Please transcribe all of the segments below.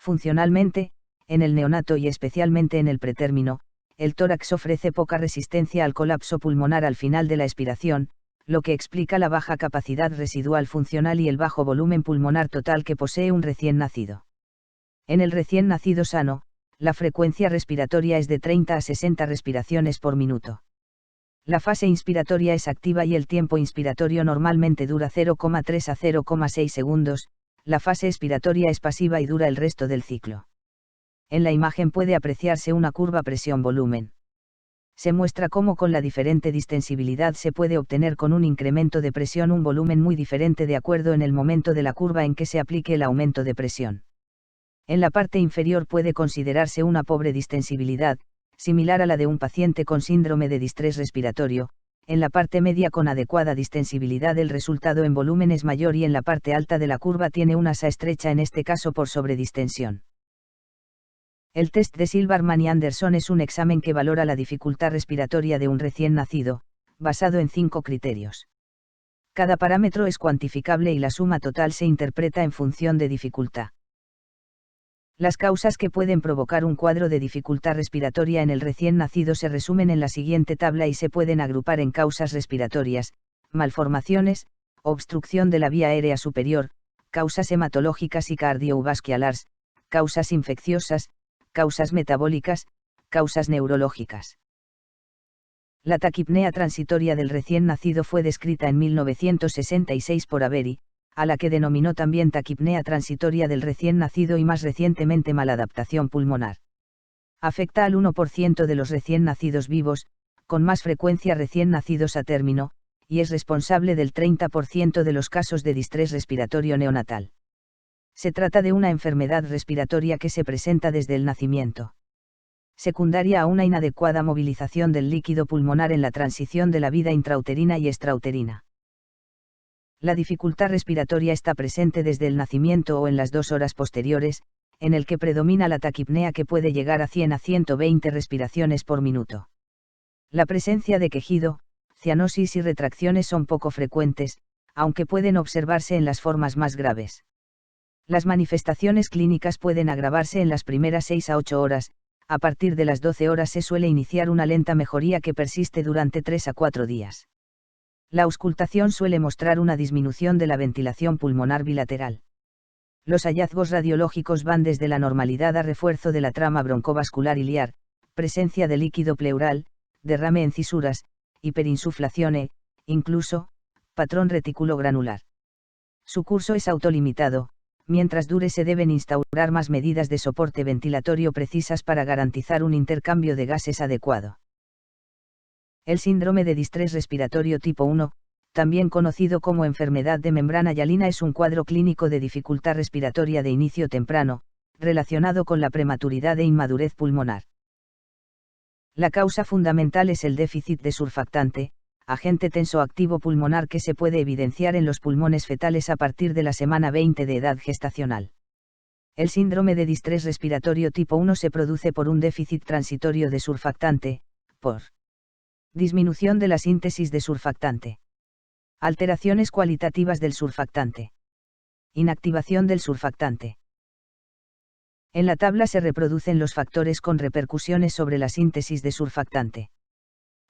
Funcionalmente, en el neonato y especialmente en el pretérmino, el tórax ofrece poca resistencia al colapso pulmonar al final de la expiración, lo que explica la baja capacidad residual funcional y el bajo volumen pulmonar total que posee un recién nacido. En el recién nacido sano, la frecuencia respiratoria es de 30 a 60 respiraciones por minuto. La fase inspiratoria es activa y el tiempo inspiratorio normalmente dura 0,3 a 0,6 segundos, la fase expiratoria es pasiva y dura el resto del ciclo. En la imagen puede apreciarse una curva presión-volumen. Se muestra cómo con la diferente distensibilidad se puede obtener con un incremento de presión un volumen muy diferente de acuerdo en el momento de la curva en que se aplique el aumento de presión. En la parte inferior puede considerarse una pobre distensibilidad, similar a la de un paciente con síndrome de distrés respiratorio. En la parte media con adecuada distensibilidad el resultado en volumen es mayor y en la parte alta de la curva tiene una asa estrecha, en este caso por sobredistensión. El test de Silverman y Anderson es un examen que valora la dificultad respiratoria de un recién nacido, basado en 5 criterios. Cada parámetro es cuantificable y la suma total se interpreta en función de dificultad. Las causas que pueden provocar un cuadro de dificultad respiratoria en el recién nacido se resumen en la siguiente tabla y se pueden agrupar en causas respiratorias, malformaciones, obstrucción de la vía aérea superior, causas hematológicas y cardiovasculares, causas infecciosas, causas metabólicas, causas neurológicas. La taquipnea transitoria del recién nacido fue descrita en 1966 por Avery, a la que denominó también taquipnea transitoria del recién nacido y más recientemente maladaptación pulmonar. Afecta al 1% de los recién nacidos vivos, con más frecuencia recién nacidos a término, y es responsable del 30% de los casos de distrés respiratorio neonatal. Se trata de una enfermedad respiratoria que se presenta desde el nacimiento. Secundaria a una inadecuada movilización del líquido pulmonar en la transición de la vida intrauterina y extrauterina. La dificultad respiratoria está presente desde el nacimiento o en las 2 horas posteriores, en el que predomina la taquipnea que puede llegar a 100 a 120 respiraciones por minuto. La presencia de quejido, cianosis y retracciones son poco frecuentes, aunque pueden observarse en las formas más graves. Las manifestaciones clínicas pueden agravarse en las primeras 6 a 8 horas, a partir de las 12 horas se suele iniciar una lenta mejoría que persiste durante 3 a 4 días. La auscultación suele mostrar una disminución de la ventilación pulmonar bilateral. Los hallazgos radiológicos van desde la normalidad a refuerzo de la trama broncovascular iliar, presencia de líquido pleural, derrame en cisuras, hiperinsuflación e, incluso, patrón reticulogranular. Su curso es autolimitado, mientras dure se deben instaurar más medidas de soporte ventilatorio precisas para garantizar un intercambio de gases adecuado. El síndrome de distrés respiratorio tipo 1, también conocido como enfermedad de membrana hialina, es un cuadro clínico de dificultad respiratoria de inicio temprano, relacionado con la prematuridad e inmadurez pulmonar. La causa fundamental es el déficit de surfactante, agente tensoactivo pulmonar que se puede evidenciar en los pulmones fetales a partir de la semana 20 de edad gestacional. El síndrome de distrés respiratorio tipo 1 se produce por un déficit transitorio de surfactante, por disminución de la síntesis de surfactante. Alteraciones cualitativas del surfactante. Inactivación del surfactante. En la tabla se reproducen los factores con repercusiones sobre la síntesis de surfactante.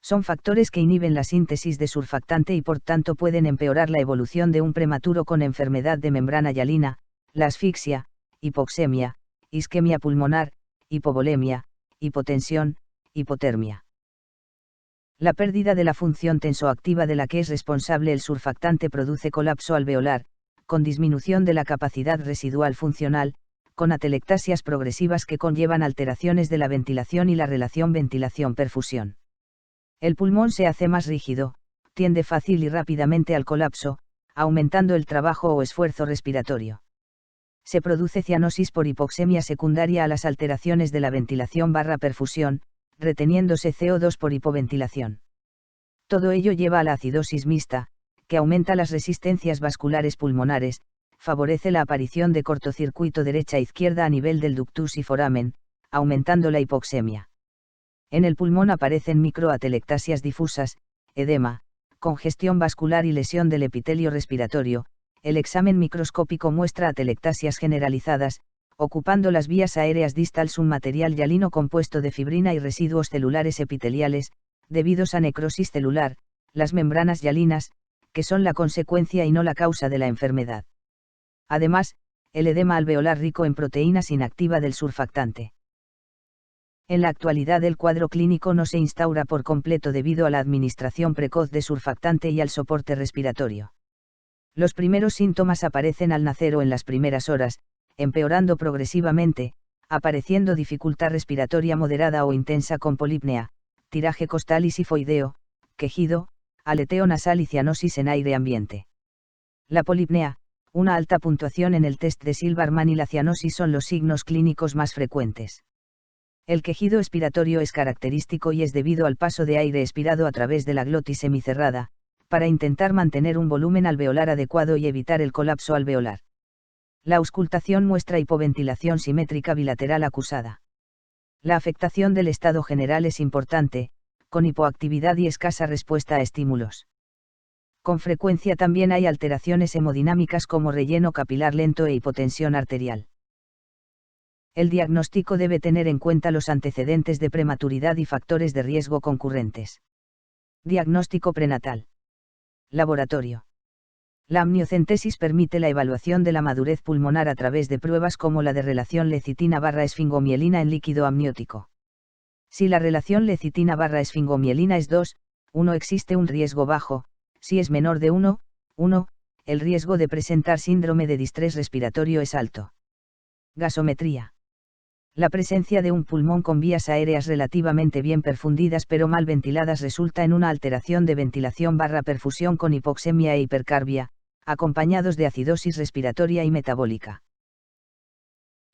Son factores que inhiben la síntesis de surfactante y por tanto pueden empeorar la evolución de un prematuro con enfermedad de membrana hialina, la asfixia, hipoxemia, isquemia pulmonar, hipovolemia, hipotensión, hipotermia. La pérdida de la función tensoactiva de la que es responsable el surfactante produce colapso alveolar, con disminución de la capacidad residual funcional, con atelectasias progresivas que conllevan alteraciones de la ventilación y la relación ventilación-perfusión. El pulmón se hace más rígido, tiende fácil y rápidamente al colapso, aumentando el trabajo o esfuerzo respiratorio. Se produce cianosis por hipoxemia secundaria a las alteraciones de la ventilación/perfusión, reteniéndose CO2 por hipoventilación. Todo ello lleva a la acidosis mixta, que aumenta las resistencias vasculares pulmonares, favorece la aparición de cortocircuito derecha-izquierda a nivel del ductus y foramen, aumentando la hipoxemia. En el pulmón aparecen microatelectasias difusas, edema, congestión vascular y lesión del epitelio respiratorio. El examen microscópico muestra atelectasias generalizadas, ocupando las vías aéreas distals un material hialino compuesto de fibrina y residuos celulares epiteliales, debidos a necrosis celular, las membranas hialinas, que son la consecuencia y no la causa de la enfermedad. Además, el edema alveolar rico en proteínas inactiva del surfactante. En la actualidad el cuadro clínico no se instaura por completo debido a la administración precoz de surfactante y al soporte respiratorio. Los primeros síntomas aparecen al nacer o en las primeras horas, empeorando progresivamente, apareciendo dificultad respiratoria moderada o intensa con polipnea, tiraje costal y sifoideo, quejido, aleteo nasal y cianosis en aire ambiente. La polipnea, una alta puntuación en el test de Silverman y la cianosis son los signos clínicos más frecuentes. El quejido expiratorio es característico y es debido al paso de aire expirado a través de la glotis semicerrada, para intentar mantener un volumen alveolar adecuado y evitar el colapso alveolar. La auscultación muestra hipoventilación simétrica bilateral acusada. La afectación del estado general es importante, con hipoactividad y escasa respuesta a estímulos. Con frecuencia también hay alteraciones hemodinámicas como relleno capilar lento e hipotensión arterial. El diagnóstico debe tener en cuenta los antecedentes de prematuridad y factores de riesgo concurrentes. Diagnóstico prenatal. Laboratorio. La amniocentesis permite la evaluación de la madurez pulmonar a través de pruebas como la de relación lecitina/esfingomielina en líquido amniótico. Si la relación lecitina/esfingomielina es 2:1 existe un riesgo bajo, si es menor de 1:1, el riesgo de presentar síndrome de distrés respiratorio es alto. Gasometría. La presencia de un pulmón con vías aéreas relativamente bien perfundidas pero mal ventiladas resulta en una alteración de ventilación/perfusión con hipoxemia e hipercarbia, acompañados de acidosis respiratoria y metabólica.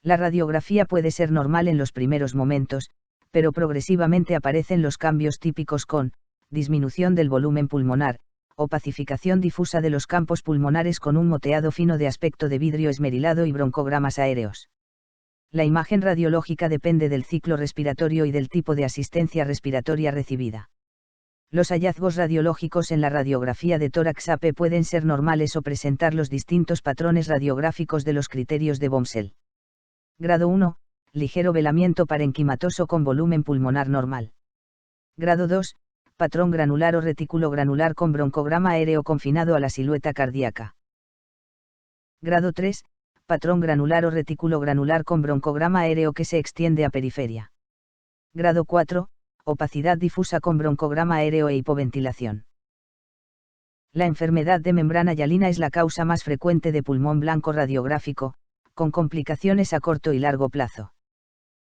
La radiografía puede ser normal en los primeros momentos, pero progresivamente aparecen los cambios típicos con disminución del volumen pulmonar, opacificación difusa de los campos pulmonares con un moteado fino de aspecto de vidrio esmerilado y broncogramas aéreos. La imagen radiológica depende del ciclo respiratorio y del tipo de asistencia respiratoria recibida. Los hallazgos radiológicos en la radiografía de tórax AP pueden ser normales o presentar los distintos patrones radiográficos de los criterios de Bomsel. Grado 1, ligero velamiento parenquimatoso con volumen pulmonar normal. Grado 2, patrón granular o retículo granular con broncograma aéreo confinado a la silueta cardíaca. Grado 3, patrón granular o retículo granular con broncograma aéreo que se extiende a periferia. Grado 4, opacidad difusa con broncograma aéreo e hipoventilación. La enfermedad de membrana hialina es la causa más frecuente de pulmón blanco radiográfico, con complicaciones a corto y largo plazo.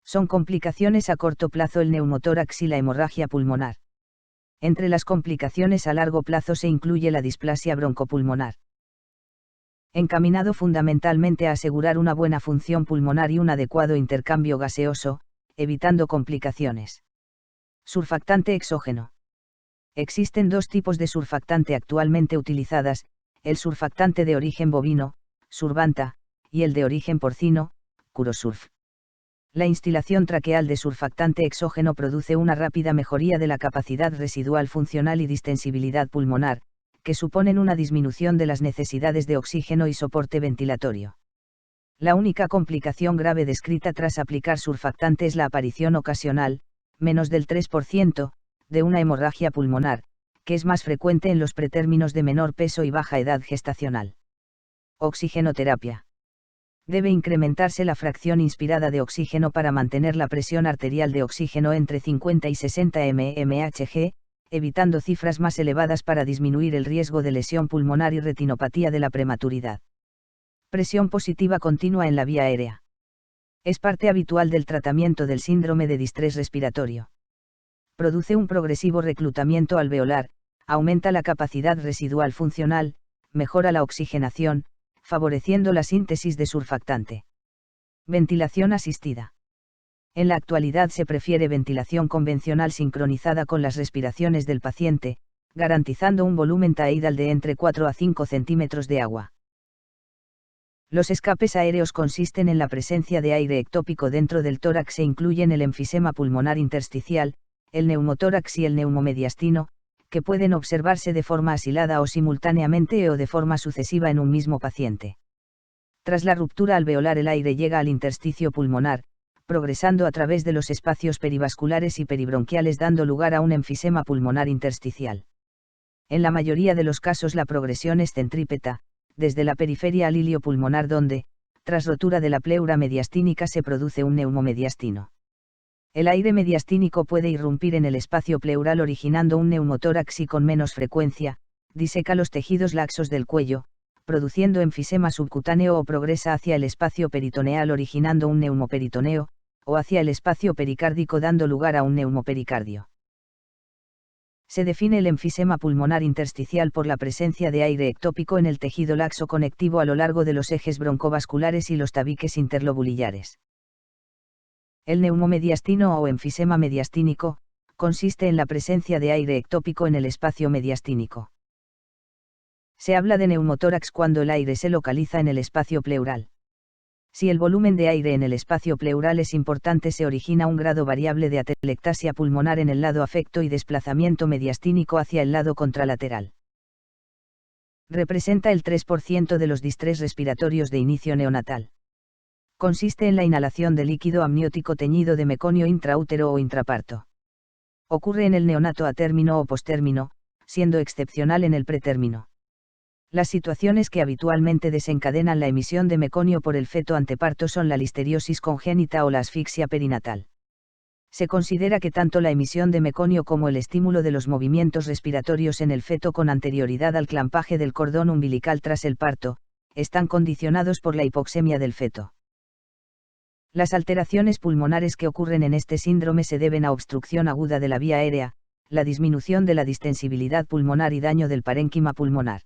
Son complicaciones a corto plazo el neumotórax y la hemorragia pulmonar. Entre las complicaciones a largo plazo se incluye la displasia broncopulmonar. Encaminado fundamentalmente a asegurar una buena función pulmonar y un adecuado intercambio gaseoso, evitando complicaciones. Surfactante exógeno. Existen dos tipos de surfactante actualmente utilizadas, el surfactante de origen bovino, Survanta, y el de origen porcino, Curosurf. La instilación traqueal de surfactante exógeno produce una rápida mejoría de la capacidad residual funcional y distensibilidad pulmonar, que suponen una disminución de las necesidades de oxígeno y soporte ventilatorio. La única complicación grave descrita tras aplicar surfactante es la aparición ocasional, menos del 3%, de una hemorragia pulmonar, que es más frecuente en los pretérminos de menor peso y baja edad gestacional. Oxigenoterapia. Debe incrementarse la fracción inspirada de oxígeno para mantener la presión arterial de oxígeno entre 50 y 60 mmHg, evitando cifras más elevadas para disminuir el riesgo de lesión pulmonar y retinopatía de la prematuridad. Presión positiva continua en la vía aérea. Es parte habitual del tratamiento del síndrome de distrés respiratorio. Produce un progresivo reclutamiento alveolar, aumenta la capacidad residual funcional, mejora la oxigenación, favoreciendo la síntesis de surfactante. Ventilación asistida. En la actualidad se prefiere ventilación convencional sincronizada con las respiraciones del paciente, garantizando un volumen taidal de entre 4 a 5 centímetros de agua. Los escapes aéreos consisten en la presencia de aire ectópico dentro del tórax e incluyen el enfisema pulmonar intersticial, el neumotórax y el neumomediastino, que pueden observarse de forma asilada o simultáneamente o de forma sucesiva en un mismo paciente. Tras la ruptura alveolar el aire llega al intersticio pulmonar, progresando a través de los espacios perivasculares y peribronquiales dando lugar a un enfisema pulmonar intersticial. En la mayoría de los casos la progresión es centrípeta, desde la periferia al hilio pulmonar donde, tras rotura de la pleura mediastínica se produce un neumomediastino. El aire mediastínico puede irrumpir en el espacio pleural originando un neumotórax y con menos frecuencia, diseca los tejidos laxos del cuello, produciendo enfisema subcutáneo o progresa hacia el espacio peritoneal originando un neumoperitoneo, o hacia el espacio pericárdico dando lugar a un neumopericardio. Se define el enfisema pulmonar intersticial por la presencia de aire ectópico en el tejido laxo conectivo a lo largo de los ejes broncovasculares y los tabiques interlobulillares. El neumomediastino o enfisema mediastínico, consiste en la presencia de aire ectópico en el espacio mediastínico. Se habla de neumotórax cuando el aire se localiza en el espacio pleural. Si el volumen de aire en el espacio pleural es importante se origina un grado variable de atelectasia pulmonar en el lado afecto y desplazamiento mediastínico hacia el lado contralateral. Representa el 3% de los distrés respiratorios de inicio neonatal. Consiste en la inhalación de líquido amniótico teñido de meconio intraútero o intraparto. Ocurre en el neonato a término o postérmino, siendo excepcional en el pretérmino. Las situaciones que habitualmente desencadenan la emisión de meconio por el feto anteparto son la listeriosis congénita o la asfixia perinatal. Se considera que tanto la emisión de meconio como el estímulo de los movimientos respiratorios en el feto con anterioridad al clampaje del cordón umbilical tras el parto, están condicionados por la hipoxemia del feto. Las alteraciones pulmonares que ocurren en este síndrome se deben a obstrucción aguda de la vía aérea, la disminución de la distensibilidad pulmonar y daño del parénquima pulmonar.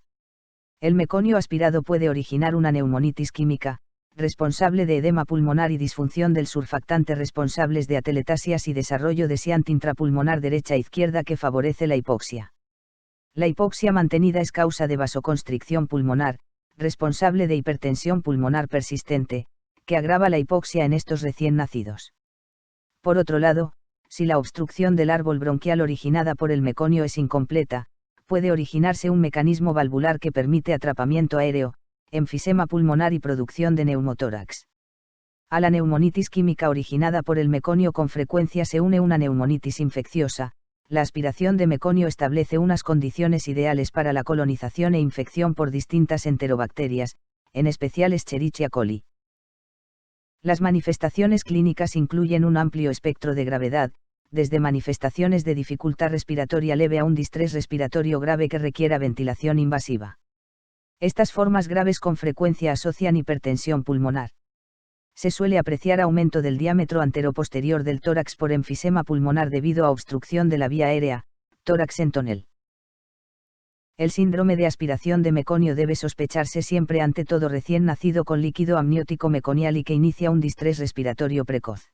El meconio aspirado puede originar una neumonitis química, responsable de edema pulmonar y disfunción del surfactante responsables de ateletasias y desarrollo de siant intrapulmonar derecha-izquierda que favorece la hipoxia. La hipoxia mantenida es causa de vasoconstricción pulmonar, responsable de hipertensión pulmonar persistente, que agrava la hipoxia en estos recién nacidos. Por otro lado, si la obstrucción del árbol bronquial originada por el meconio es incompleta, puede originarse un mecanismo valvular que permite atrapamiento aéreo, enfisema pulmonar y producción de neumotórax. A la neumonitis química originada por el meconio con frecuencia se une una neumonitis infecciosa. La aspiración de meconio establece unas condiciones ideales para la colonización e infección por distintas enterobacterias, en especial Escherichia coli. Las manifestaciones clínicas incluyen un amplio espectro de gravedad, desde manifestaciones de dificultad respiratoria leve a un distrés respiratorio grave que requiera ventilación invasiva. Estas formas graves con frecuencia asocian hipertensión pulmonar. Se suele apreciar aumento del diámetro anteroposterior del tórax por enfisema pulmonar debido a obstrucción de la vía aérea, tórax en tonel. El síndrome de aspiración de meconio debe sospecharse siempre ante todo recién nacido con líquido amniótico meconial y que inicia un distrés respiratorio precoz.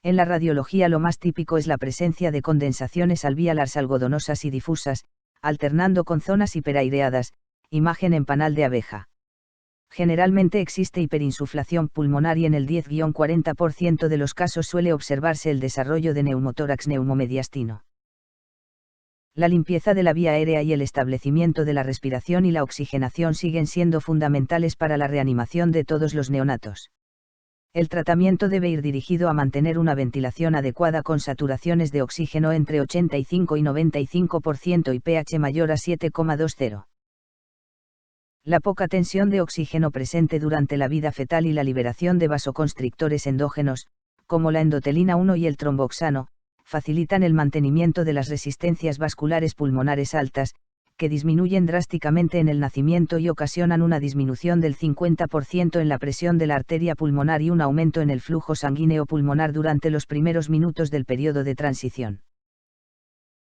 En la radiología lo más típico es la presencia de condensaciones alveolares algodonosas y difusas, alternando con zonas hiperaireadas, imagen en panal de abeja. Generalmente existe hiperinsuflación pulmonar y en el 10-40% de los casos suele observarse el desarrollo de neumotórax neumomediastino. La limpieza de la vía aérea y el establecimiento de la respiración y la oxigenación siguen siendo fundamentales para la reanimación de todos los neonatos. El tratamiento debe ir dirigido a mantener una ventilación adecuada con saturaciones de oxígeno entre 85 y 95% y pH mayor a 7,20. La poca tensión de oxígeno presente durante la vida fetal y la liberación de vasoconstrictores endógenos, como la endotelina 1 y el tromboxano, facilitan el mantenimiento de las resistencias vasculares pulmonares altas, que disminuyen drásticamente en el nacimiento y ocasionan una disminución del 50% en la presión de la arteria pulmonar y un aumento en el flujo sanguíneo pulmonar durante los primeros minutos del periodo de transición.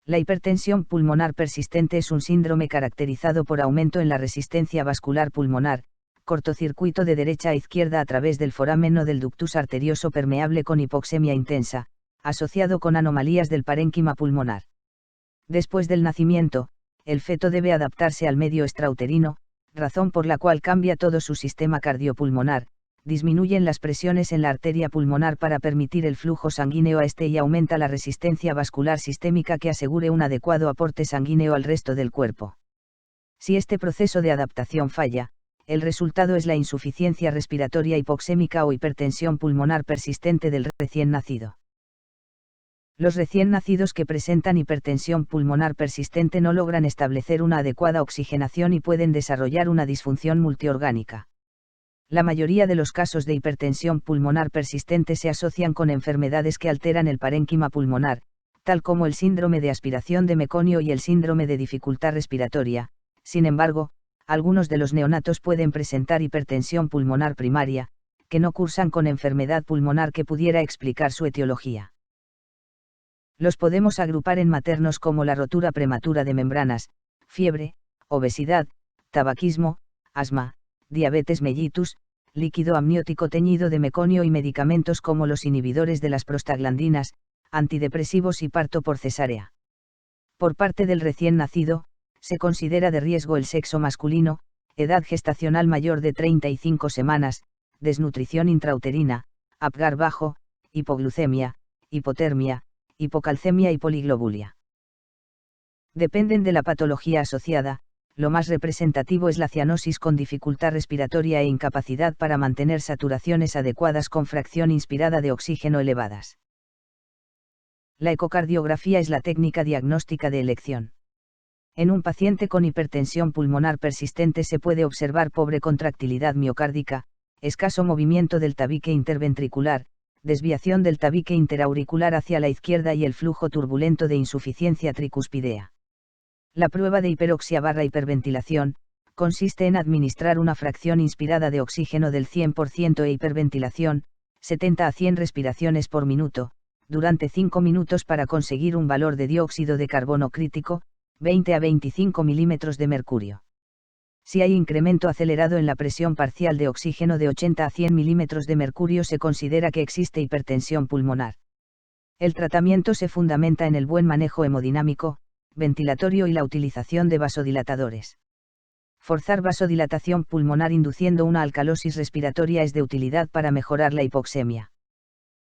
La hipertensión pulmonar persistente es un síndrome caracterizado por aumento en la resistencia vascular pulmonar, cortocircuito de derecha a izquierda a través del foramen o del ductus arterioso permeable con hipoxemia intensa, asociado con anomalías del parénquima pulmonar. Después del nacimiento, el feto debe adaptarse al medio extrauterino, razón por la cual cambia todo su sistema cardiopulmonar, disminuyen las presiones en la arteria pulmonar para permitir el flujo sanguíneo a este y aumenta la resistencia vascular sistémica que asegure un adecuado aporte sanguíneo al resto del cuerpo. Si este proceso de adaptación falla, el resultado es la insuficiencia respiratoria hipoxémica o hipertensión pulmonar persistente del recién nacido. Los recién nacidos que presentan hipertensión pulmonar persistente no logran establecer una adecuada oxigenación y pueden desarrollar una disfunción multiorgánica. La mayoría de los casos de hipertensión pulmonar persistente se asocian con enfermedades que alteran el parénquima pulmonar, tal como el síndrome de aspiración de meconio y el síndrome de dificultad respiratoria. Sin embargo, algunos de los neonatos pueden presentar hipertensión pulmonar primaria, que no cursan con enfermedad pulmonar que pudiera explicar su etiología. Los podemos agrupar en maternos como la rotura prematura de membranas, fiebre, obesidad, tabaquismo, asma, diabetes mellitus, líquido amniótico teñido de meconio y medicamentos como los inhibidores de las prostaglandinas, antidepresivos y parto por cesárea. Por parte del recién nacido, se considera de riesgo el sexo masculino, edad gestacional mayor de 35 semanas, desnutrición intrauterina, Apgar bajo, hipoglucemia, hipotermia, hipocalcemia y poliglobulia. Dependen de la patología asociada, lo más representativo es la cianosis con dificultad respiratoria e incapacidad para mantener saturaciones adecuadas con fracción inspirada de oxígeno elevadas. La ecocardiografía es la técnica diagnóstica de elección. En un paciente con hipertensión pulmonar persistente se puede observar pobre contractilidad miocárdica, escaso movimiento del tabique interventricular, desviación del tabique interauricular hacia la izquierda y el flujo turbulento de insuficiencia tricuspidea. La prueba de hiperoxia/hiperventilación, consiste en administrar una fracción inspirada de oxígeno del 100% e hiperventilación, 70 a 100 respiraciones por minuto, durante 5 minutos para conseguir un valor de dióxido de carbono crítico, 20 a 25 milímetros de mercurio. Si hay incremento acelerado en la presión parcial de oxígeno de 80 a 100 milímetros de mercurio se considera que existe hipertensión pulmonar. El tratamiento se fundamenta en el buen manejo hemodinámico, ventilatorio y la utilización de vasodilatadores. Forzar vasodilatación pulmonar induciendo una alcalosis respiratoria es de utilidad para mejorar la hipoxemia.